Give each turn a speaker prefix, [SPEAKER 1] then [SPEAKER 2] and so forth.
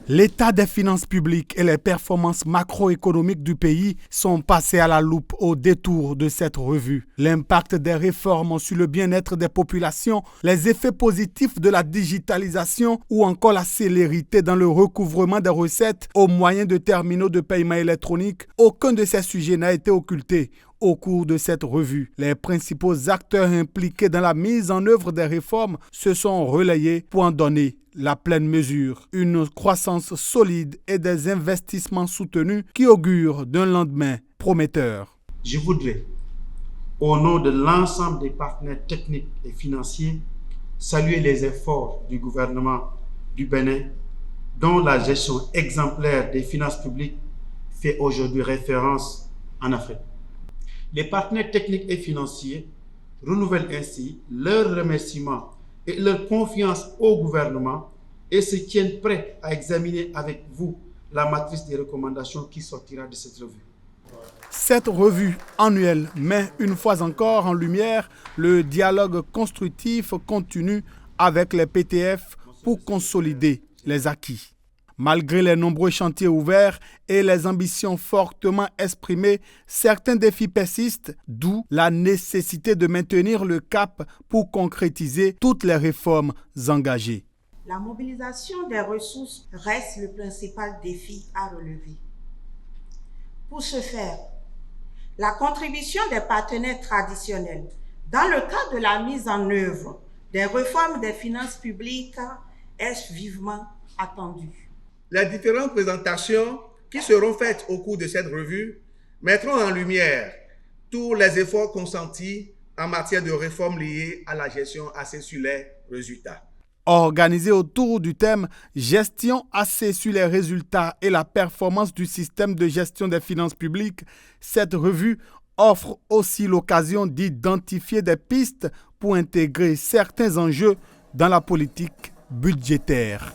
[SPEAKER 1] L'état des finances publiques et les performances macroéconomiques du pays sont passés à la loupe au détour de cette revue. L'impact des réformes sur le bien-être des populations, les effets positifs de la digitalisation ou encore la célérité dans le recouvrement des recettes au moyen de terminaux de paiement électronique, aucun de ces sujets n'a été occulté. Au cours de cette revue, les principaux acteurs impliqués dans la mise en œuvre des réformes se sont relayés pour en donner la pleine mesure. Une croissance solide et des investissements soutenus qui augurent d'un lendemain prometteur.
[SPEAKER 2] Je voudrais, au nom de l'ensemble des partenaires techniques et financiers, saluer les efforts du gouvernement du Bénin, dont la gestion exemplaire des finances publiques fait aujourd'hui référence en Afrique. Les partenaires techniques et financiers renouvellent ainsi leurs remerciements et leur confiance au gouvernement et se tiennent prêts à examiner avec vous la matrice des recommandations qui sortira de cette revue.
[SPEAKER 1] Cette revue annuelle met une fois encore en lumière le dialogue constructif continu avec les PTF pour consolider les acquis. Malgré les nombreux chantiers ouverts et les ambitions fortement exprimées, certains défis persistent, d'où la nécessité de maintenir le cap pour concrétiser toutes les réformes engagées.
[SPEAKER 3] La mobilisation des ressources reste le principal défi à relever. Pour ce faire, la contribution des partenaires traditionnels dans le cadre de la mise en œuvre des réformes des finances publiques est vivement attendue.
[SPEAKER 4] Les différentes présentations qui seront faites au cours de cette revue mettront en lumière tous les efforts consentis en matière de réformes liées à la gestion axée sur les résultats.
[SPEAKER 1] Organisée autour du thème « Gestion axée sur les résultats et la performance du système de gestion des finances publiques », cette revue offre aussi l'occasion d'identifier des pistes pour intégrer certains enjeux dans la politique budgétaire.